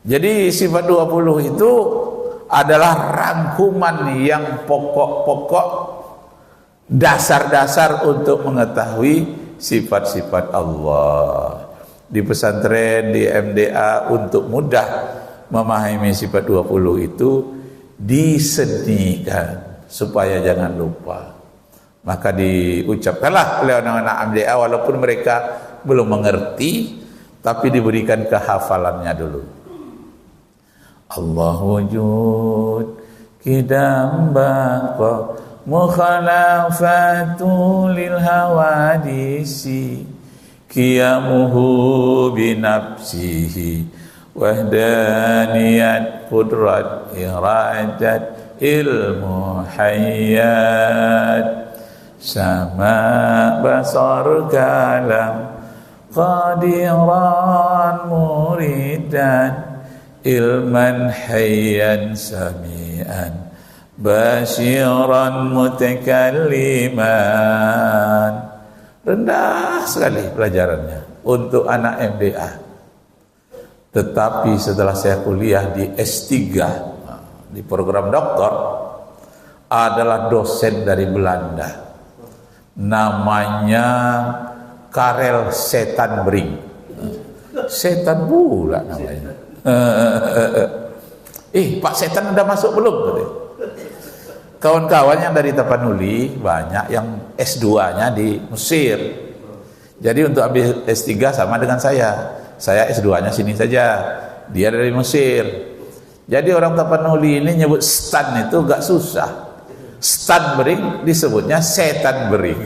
Jadi sifat 20 itu adalah rangkuman yang pokok-pokok dasar-dasar untuk mengetahui sifat-sifat Allah. Di pesantren, di MDA, untuk mudah memahami sifat 20 itu disenikan supaya jangan lupa. Maka diucapkanlah oleh anak-anak MDA walaupun mereka belum mengerti, tapi diberikan kehafalannya dulu. Allah wujud kidam baqa mukhalafatu lil hawadisi qiyamuhu binafsihi wahdaniyat qudrat iradat ilmu hayat sama basar kalam qadiran muridan ilman hayyan sami'an basyiran mutakalliman. Rendah sekali pelajarannya untuk anak MDA. Tetapi setelah saya kuliah di S3 di program doktor, adalah dosen dari Belanda, namanya Karel Setanbrink. Setan pula namanya. Pak Setan udah masuk belum? Kawan-kawannya dari Tapanuli banyak yang S2-nya di Mesir. Jadi untuk ambil S3 sama dengan saya S2-nya sini saja, dia dari Mesir. Jadi orang Tapanuli ini nyebut Stan itu gak susah. Stanbrink disebutnya Setanbrink.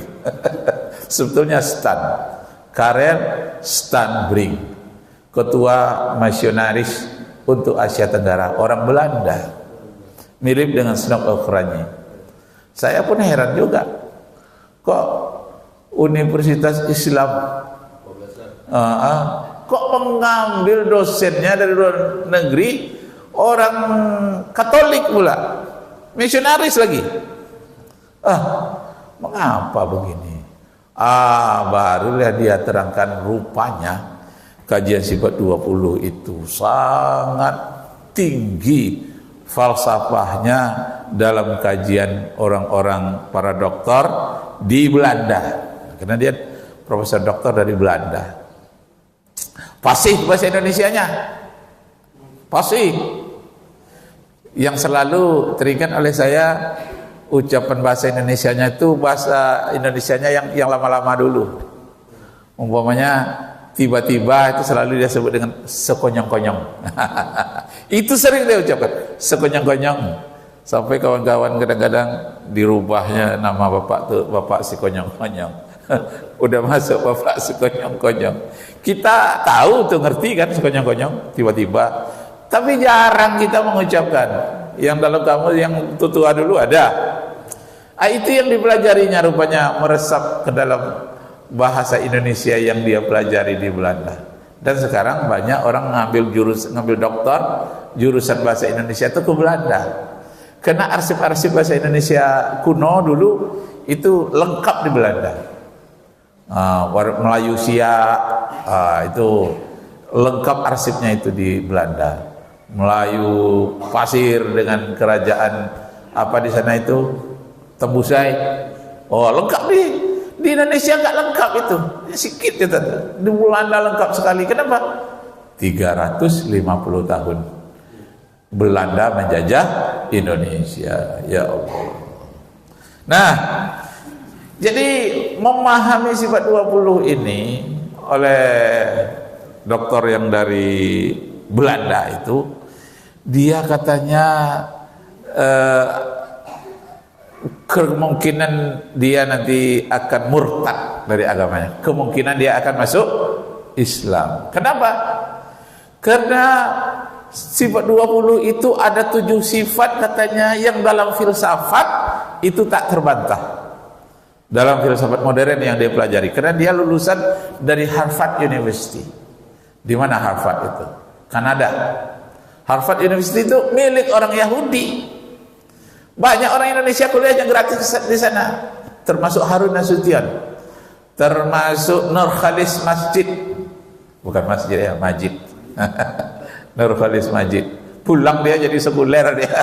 Sebetulnya Stan, Karel Stanbrink, ketua misionaris untuk Asia Tenggara, orang Belanda, mirip dengan Snok Okrani. Saya pun heran juga, kok Universitas Islam kok mengambil dosennya dari luar negeri, orang Katolik pula, misionaris lagi. Mengapa begini? Barulah dia terangkan rupanya kajian sifat 20 itu sangat tinggi falsafahnya dalam kajian orang-orang para doktor di Belanda. Karena dia profesor doktor dari Belanda. Fasih bahasa Indonesianya. Fasih. Yang selalu teringat oleh saya ucapan bahasa Indonesianya itu bahasa Indonesianya yang lama-lama dulu. Umpamanya tiba-tiba itu selalu dia sebut dengan sekonyong-konyong. Itu sering dia ucapkan, sekonyong-konyong. Sampai kawan-kawan kadang-kadang dirubahnya nama bapak tuh, bapak sekonyong-konyong. Udah masuk bapak sekonyong-konyong. Kita tahu tuh, ngerti kan sekonyong-konyong tiba-tiba. Tapi jarang kita mengucapkan. Yang dalam kamus yang tua dulu ada. Itu yang dipelajarinya rupanya meresap ke dalam bahasa Indonesia yang dia pelajari di Belanda. Dan sekarang banyak orang ngambil doktor jurusan bahasa Indonesia itu ke Belanda. Karena arsip-arsip bahasa Indonesia kuno dulu itu lengkap di Belanda. Melayu Siak itu lengkap arsipnya itu di Belanda. Melayu Pasir dengan kerajaan apa di sana itu Tembusai. Lengkap di Indonesia nggak lengkap itu, sedikit ya, di Belanda lengkap sekali. Kenapa? 350 tahun Belanda menjajah Indonesia, ya Allah. Nah, jadi memahami sifat 20 ini oleh dokter yang dari Belanda itu, dia katanya kemungkinan dia nanti akan murtad dari agamanya, kemungkinan dia akan masuk Islam. Kenapa? Karena sifat 20 itu ada 7 sifat katanya yang dalam filsafat itu tak terbantah. Dalam filsafat modern yang dia pelajari, karena dia lulusan dari Harvard University. Di mana Harvard itu? Kanada. Harvard University itu milik orang Yahudi. Banyak orang Indonesia kuliahnya gratis di sana, termasuk Harun Nasution, termasuk Nur Khalis Masjid, bukan masjid ya, Majid. Nurholis Majid. Pulang dia jadi sekuler dia.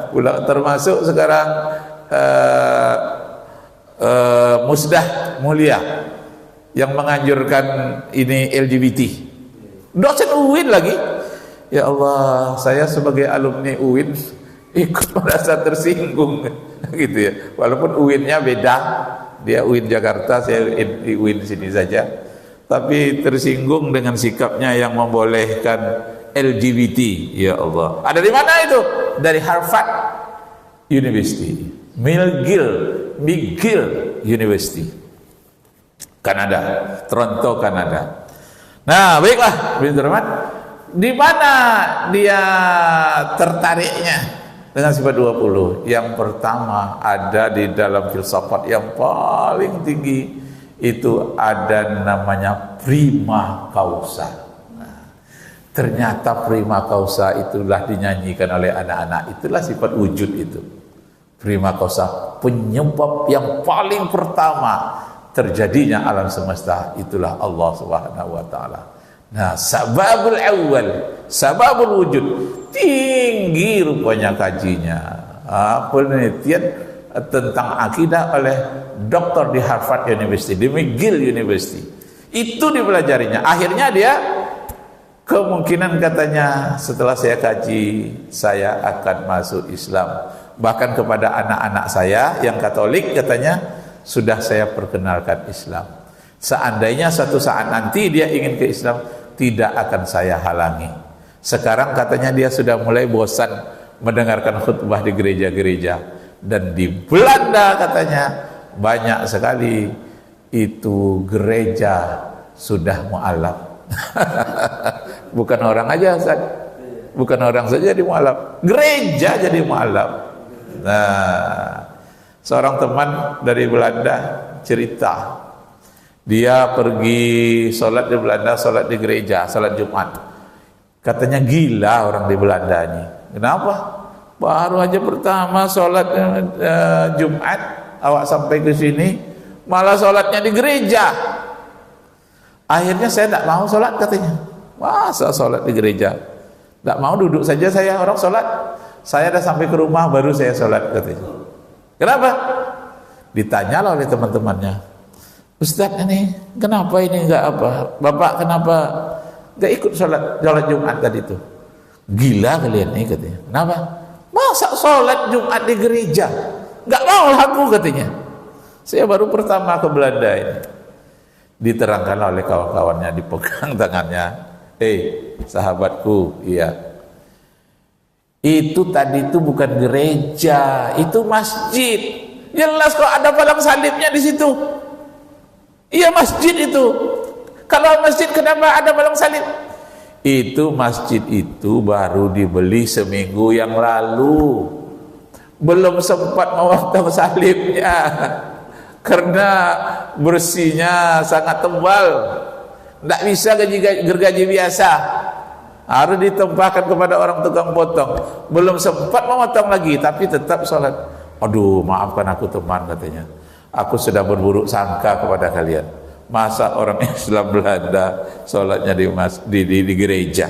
Pulang, termasuk sekarang Musdah Mulia yang menganjurkan ini LGBT. Dosen UIN lagi. Ya Allah, saya sebagai alumni UIN ikut merasa tersinggung gitu ya. Walaupun UIN-nya beda, dia UIN Jakarta, saya UIN sini saja. Tapi tersinggung dengan sikapnya yang membolehkan LGBT. Ya Allah. Ada di mana itu? Dari Harvard University, McGill University, Kanada, Toronto, Kanada. Nah, baiklah, bin Rahmat, di mana dia tertariknya dengan sifat 20? Yang pertama ada di dalam filsafat yang paling tinggi, itu ada namanya prima causa. Nah, ternyata prima causa itulah dinyanyikan oleh anak-anak. Itulah sifat wujud itu. Prima causa, penyebab yang paling pertama terjadinya alam semesta, itulah Allah Subhanahu wa taala. Nah, sababul awal, sababul wujud, tinggi rupanya kajinya. Penelitian tentang akidah oleh doktor di Harvard University, di McGill University. Itu dipelajarinya. Akhirnya dia kemungkinan katanya, setelah saya kaji, saya akan masuk Islam. Bahkan kepada anak-anak saya yang Katolik katanya, sudah saya perkenalkan Islam. Seandainya suatu saat nanti dia ingin ke Islam, tidak akan saya halangi. Sekarang katanya dia sudah mulai bosan mendengarkan khutbah di gereja-gereja. Dan di Belanda katanya banyak sekali itu gereja sudah mu'alaf. Bukan orang aja, Ustaz. Bukan orang saja jadi mu'alaf, gereja jadi mu'alaf. Nah, seorang teman dari Belanda cerita, dia pergi sholat di Belanda, sholat di gereja, sholat Jumat. Katanya gila orang di Belanda ini. Kenapa? Baru aja pertama sholat Jumat, awak sampai ke sini, malah sholatnya di gereja. Akhirnya saya tidak mau sholat katanya. Masa sholat di gereja? Tidak mau, duduk saja saya orang sholat. Saya dah sampai ke rumah baru saya sholat katanya. Kenapa? Ditanya oleh teman-temannya, Ustaz ini kenapa ini enggak apa? Bapak kenapa enggak ikut sholat Jumat tadi itu? Gila kalian ini katanya. Kenapa? Masa sholat Jumat di gereja? Enggak mau aku katanya. Saya baru pertama ke Belanda ini. Diterangkan oleh kawan-kawannya, dipegang tangannya. Sahabatku, iya. Itu tadi itu bukan gereja, itu masjid. Jelas kok ada palang salibnya di situ. Iya, masjid itu. Kalau masjid kenapa ada palang salib? Itu masjid itu baru dibeli seminggu yang lalu. Belum sempat memotong salibnya. Karena bersihnya sangat tebal. Tidak bisa gergaji biasa. Harus ditempahkan kepada orang tukang potong. Belum sempat memotong lagi, tapi tetap sholat. Aduh, maafkan aku teman katanya. Aku sudah berburuk sangka kepada kalian. Masa orang Islam Belanda sholatnya di gereja.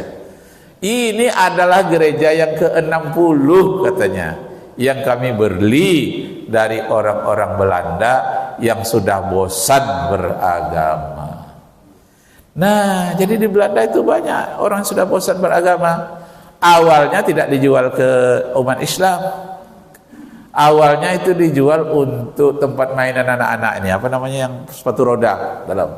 Ini adalah gereja yang ke-60 katanya, yang kami beli dari orang-orang Belanda yang sudah bosan beragama. Nah, jadi di Belanda itu banyak orang sudah bosan beragama. Awalnya tidak dijual ke umat Islam. Awalnya itu dijual untuk tempat mainan anak-anak ini, apa namanya, yang sepatu roda dalam.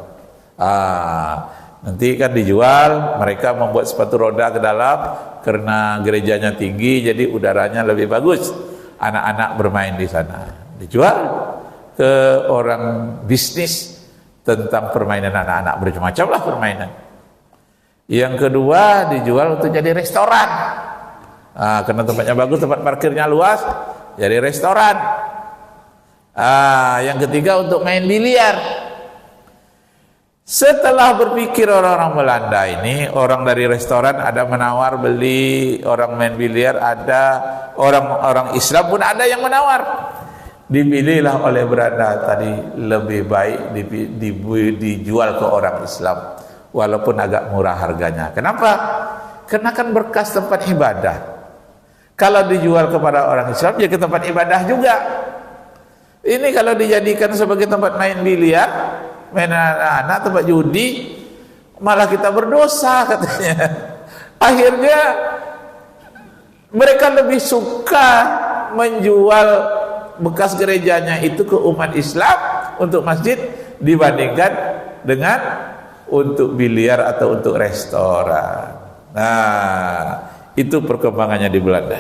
Nanti kan dijual, mereka membuat sepatu roda ke dalam karena gerejanya tinggi, jadi udaranya lebih bagus. Anak-anak bermain di sana. Dijual ke orang bisnis tentang permainan anak-anak, bermacam-macam lah permainan. Yang kedua dijual untuk jadi restoran. Karena tempatnya bagus, tempat parkirnya luas, jadi restoran. Yang ketiga untuk main biliar. Setelah berpikir orang-orang Belanda ini, orang dari restoran ada menawar beli, orang main biliar ada, orang Islam pun ada yang menawar. Dipilihlah oleh Belanda tadi lebih baik dijual ke orang Islam, walaupun agak murah harganya. Kenapa? kenakan berkas tempat ibadah. Kalau dijual kepada orang Islam, ya ke tempat ibadah juga. Ini kalau dijadikan sebagai tempat main biliar, main anak-anak, tempat judi, malah kita berdosa katanya. Akhirnya mereka lebih suka menjual bekas gerejanya itu ke umat Islam untuk masjid dibandingkan dengan untuk biliar atau untuk restoran. Nah, itu perkembangannya di Belanda.